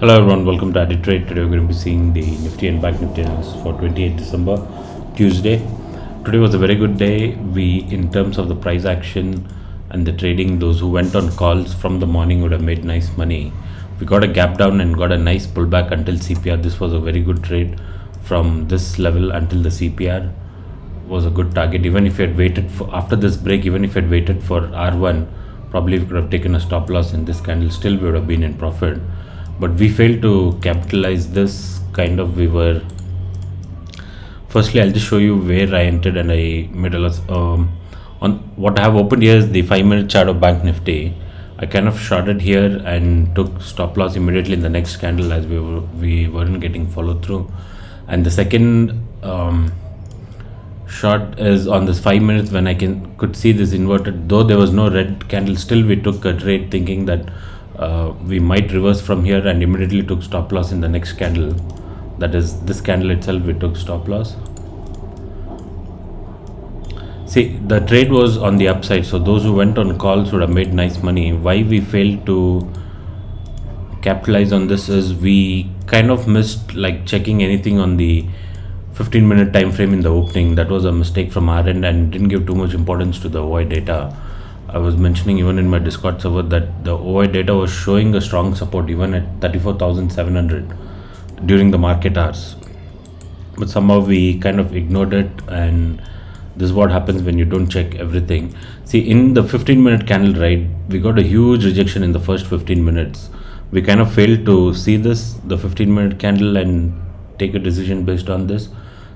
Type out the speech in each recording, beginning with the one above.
Hello everyone, welcome to Added Trade. Today we're going to be seeing the Nifty and Bank Nifty analysis for 28th December, Tuesday. Today was a very good day. In terms of the price action and the trading, those who went on calls from the morning would have made nice money. We got a gap down and got a nice pullback until CPR. This was a very good trade from this level until the CPR was a good target. Even if you had waited for after this break, even if you had waited for R1, probably we could have taken a stop loss in this candle. Still, we would have been in profit. But we failed to capitalize this. We were. Firstly, I'll just show you where I entered and I made a loss. On what I have opened here is the 5-minute chart of Bank Nifty. I kind of shorted here and took stop loss immediately in the next candle as we weren't getting follow through. And the second short is on this 5 minutes when I could see this inverted. Though there was no red candle, still we took a trade thinking that we might reverse from here, and immediately took stop loss in the next candle. That is this candle itself, we took stop loss. See, the trade was on the upside, so those who went on calls would have made nice money. Why we failed to capitalize on this is we kind of missed checking anything on the 15-minute time frame in the opening. That was a mistake from our end and didn't give too much importance to the OI data. I was mentioning even in my Discord server that the OI data was showing a strong support even at 34,700 during the market hours. But somehow we kind of ignored it, and this is what happens when you don't check everything. See, in the 15-minute candle, right, we got a huge rejection in the first 15 minutes. We kind of failed to see the 15-minute candle and take a decision based on this.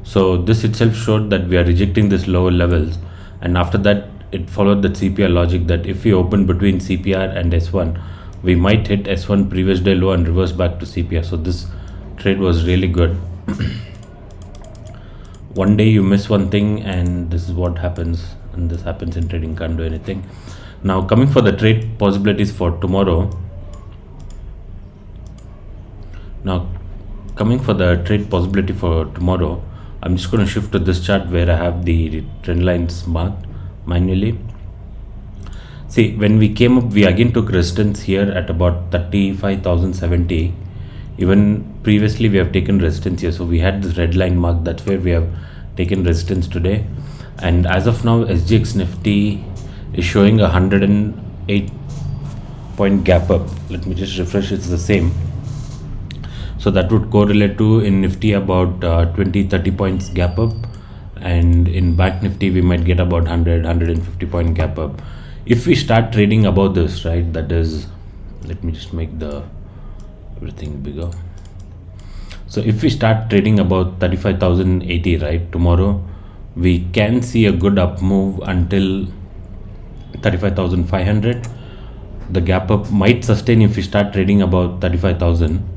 So this itself showed that we are rejecting this lower levels, and after that it followed that CPR logic that if we open between CPR and S1, we might hit S1 previous day low and reverse back to CPR. So this trade was really good. One day you miss one thing and this is what happens, and this happens in trading, can't do anything. Now coming for the trade possibilities for tomorrow. I'm just going to shift to this chart where I have the trend lines marked manually. See, when we came up, we again took resistance here at about 35,070. Even previously we have taken resistance here, so we had this red line mark. That's where we have taken resistance today. And as of now, SGX Nifty is showing a 108 point gap up. Let me just refresh. It's the same. So that would correlate to in Nifty about 20-30 points gap up, and in Bank Nifty we might get about 100-150 point gap up. If we start trading above this, right, that is, let me just make everything bigger. So if we start trading about 35,080, right, tomorrow we can see a good up move until 35,500. The gap up might sustain if we start trading about 35,000.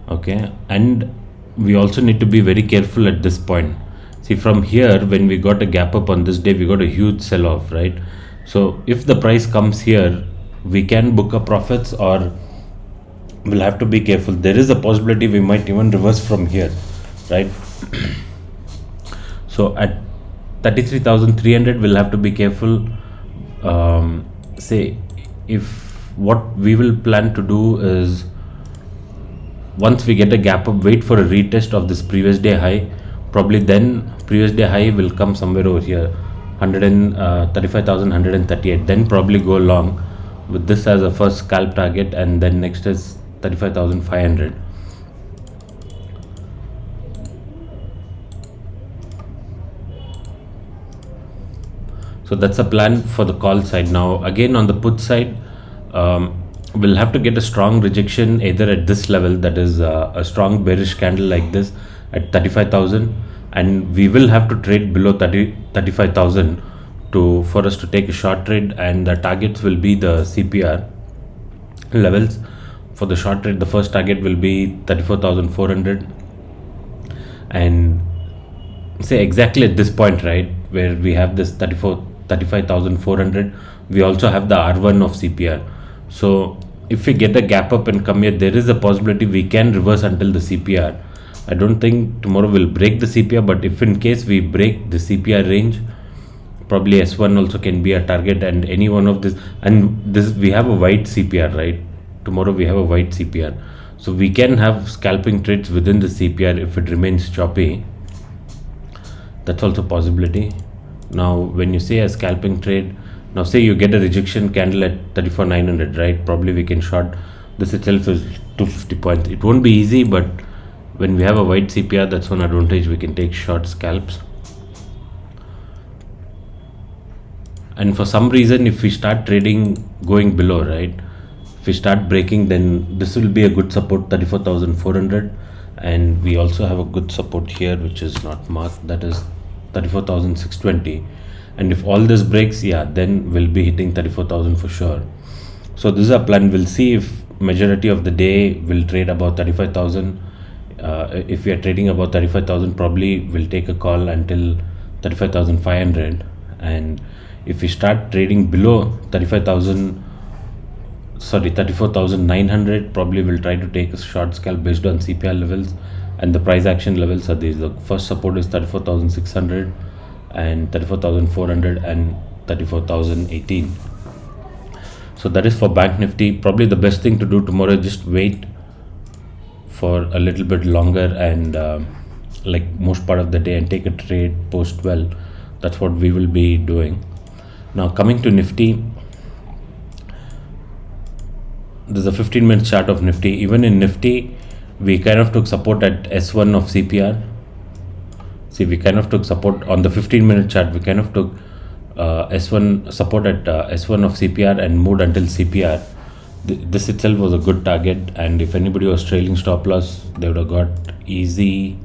Okay, and we also need to be very careful at this point. See, from here, when we got a gap up on this day, we got a huge sell off, right? So if the price comes here, we can book a profits, or we'll have to be careful. There is a possibility we might even reverse from here, right? So at 33,300, we'll have to be careful. Say, if what we will plan to do is, once we get a gap up, wait for a retest of this previous day high. Probably then previous day high will come somewhere over here, 35,138. Then probably go long with this as a first scalp target, and then next is 35,500. So that's a plan for the call side. Now again on the put side, we'll have to get a strong rejection either at this level, that is a strong bearish candle like this at 35,000, and we will have to trade below 35,000 for us to take a short trade, and the targets will be the CPR levels. For the short trade, the first target will be 34,400, and say exactly at this point, right, where we have this 35,400, we also have the R1 of CPR. So if we get a gap up and come here, there is a possibility we can reverse until the CPR. I don't think tomorrow we'll break the CPR, but if in case we break the CPR range, probably S1 also can be a target, and any one of this, and this we have a white CPR, right? Tomorrow we have a white CPR. So we can have scalping trades within the CPR if it remains choppy. That's also a possibility. Now when you say a scalping trade, now say you get a rejection candle at 34,900, right? Probably we can short. This itself is 250 points. It won't be easy, but when we have a wide CPR, that's one advantage. We can take short scalps. And for some reason, if we start trading going below, right, if we start breaking, then this will be a good support, 34,400. And we also have a good support here, which is not marked, that is 34,620. And if all this breaks, yeah, then we'll be hitting 34,000 for sure. So this is our plan. We'll see if majority of the day we'll trade about 35,000. If we are trading about 35,000, probably we'll take a call until 35,500. And if we start trading below 34,900, probably we'll try to take a short scalp based on CPR levels, and the price action levels are these. The first support is 34,600 and 34,400 and 34,018. So that is for Bank Nifty. Probably the best thing to do tomorrow is just wait for a little bit longer and like most part of the day, and take a trade post 12. That's what we will be doing. Now coming to Nifty, there's a 15-minute chart of Nifty. Even in Nifty, we kind of took support at S1 of CPR. See, we kind of took support on the 15-minute chart. We kind of took S1 support at S1 of CPR and moved until CPR. This itself was a good target, and if anybody was trailing stop loss, they would have got easy.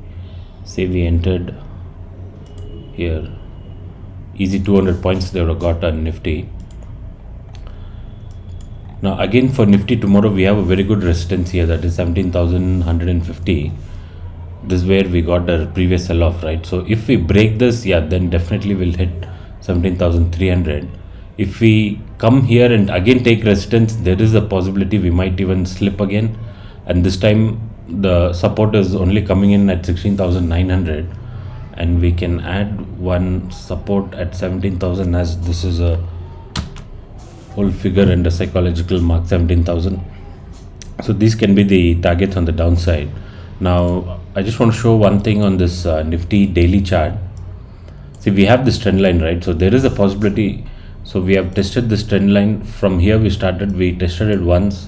Say we entered here, easy 200 points they would have got on Nifty. Now again for Nifty tomorrow, we have a very good resistance here, that is 17,150. This is where we got our previous sell-off, right? So if we break this, yeah, then definitely we'll hit 17,300. If we come here and again take resistance, there is a possibility we might even slip again, and this time the support is only coming in at 16,900, and we can add one support at 17,000, as this is a whole figure and a psychological mark, 17,000. So these can be the targets on the downside. Now I just want to show one thing on this Nifty daily chart. See, we have this trend line, right? So there is a possibility. So we have tested this trend line from here. We tested it once,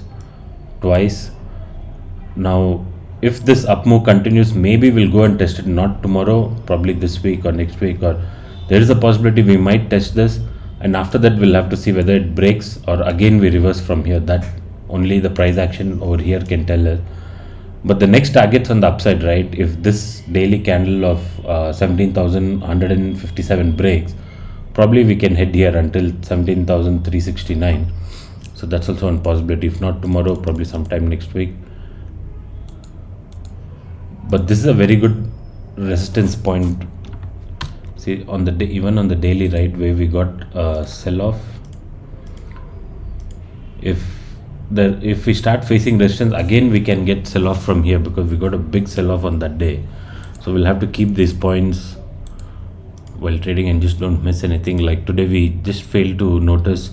twice. Now if this up move continues, maybe we'll go and test it, not tomorrow, probably this week or next week, or there is a possibility we might test this, and after that we'll have to see whether it breaks or again we reverse from here. That only the price action over here can tell us. But the next targets on the upside, right, if this daily candle of 17,157 breaks, probably we can head here until 17,369. So that's also one possibility. If not tomorrow, probably sometime next week. But this is a very good resistance point. See, on the day, even on the daily, right, where we got a sell-off, if we start facing resistance again, we can get sell-off from here, because we got a big sell-off on that day. So we'll have to keep these points while trading and just don't miss anything. Like today we just failed to notice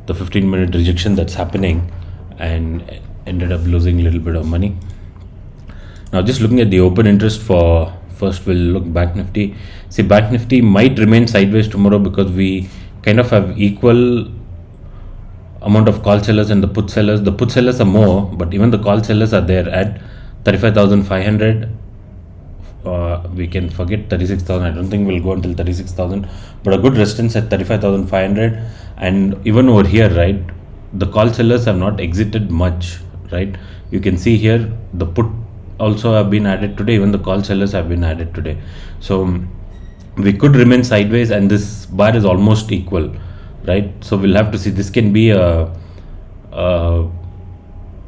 the 15-minute rejection that's happening and ended up losing a little bit of money. Now just looking at the open interest for, first we'll look Bank Nifty. See, Bank Nifty might remain sideways tomorrow because we kind of have equal amount of call sellers and the put sellers. The put sellers are more, but even the call sellers are there at 35,500. We can forget 36,000. I don't think we'll go until 36,000, but a good resistance at 35,500. And even over here, right, the call sellers have not exited much, right? You can see here the put also have been added today. Even the call sellers have been added today. So we could remain sideways, and this bar is almost equal, right? So we'll have to see. This can be a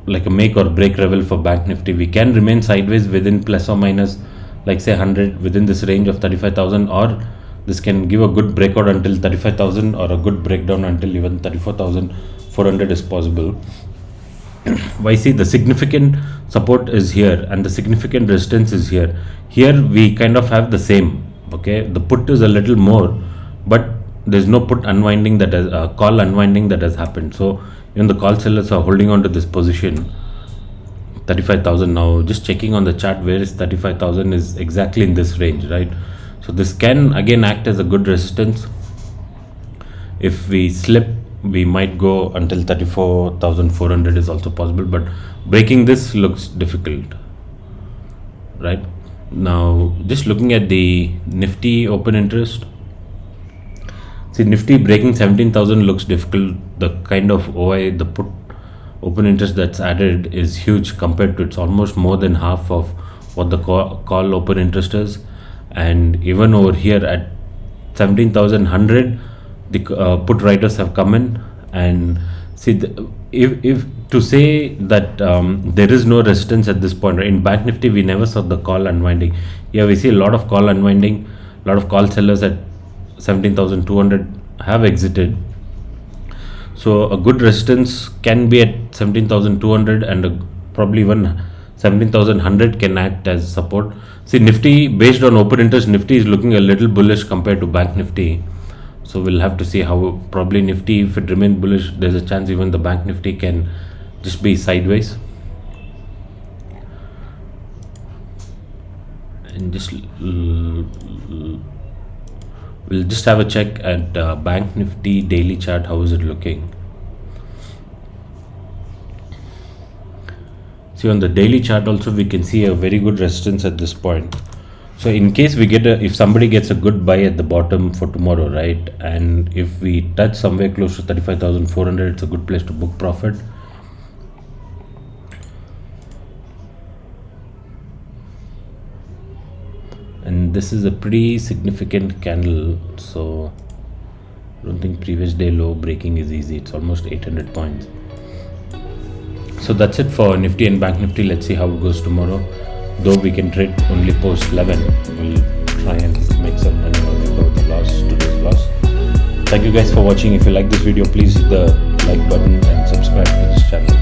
like a make or break level for Bank Nifty. We can remain sideways within plus or minus, like say 100, within this range of 35,000, or this can give a good breakout until 35,000, or a good breakdown until even 34,400 is possible. Why? See, the significant support is here and the significant resistance is here. Here we kind of have the same. Okay, the put is a little more, but there's no put unwinding that has call unwinding that has happened. So even the call sellers are holding on to this position. 35,000. Now just checking on the chart, where is 35,000, is exactly in this range, right? So this can again act as a good resistance. If we slip, we might go until 34,400 is also possible, but breaking this looks difficult, right? Now just looking at the Nifty open interest, see Nifty breaking 17,000 looks difficult. The kind of OI, the put open interest that's added is huge compared to, it's almost more than half of what the call open interest is. And even over here at 17,100, the put writers have come in, and see if to say that there is no resistance at this point, right? In Bank Nifty we never saw the call unwinding. Yeah, we see a lot of call unwinding, a lot of call sellers at 17,200 have exited. So a good resistance can be at 17,200, and probably even 17,100 can act as support. See Nifty, based on open interest, Nifty is looking a little bullish compared to Bank Nifty. So we'll have to see how, probably Nifty, if it remains bullish, there's a chance even the Bank Nifty can just be sideways. And just we'll just have a check at Bank Nifty daily chart. How is it looking? See on the daily chart also we can see a very good resistance at this point. So in case we get if somebody gets a good buy at the bottom for tomorrow, right, and if we touch somewhere close to 35,400, it's a good place to book profit. And this is a pretty significant candle, so I don't think previous day low breaking is easy. It's almost 800 points. So that's it for Nifty and Bank Nifty. Let's see how it goes tomorrow. Though we can trade only post 11, we'll try and make some money when we go the loss, today's loss. Thank you guys for watching. If you like this video, please hit the like button and subscribe to this channel.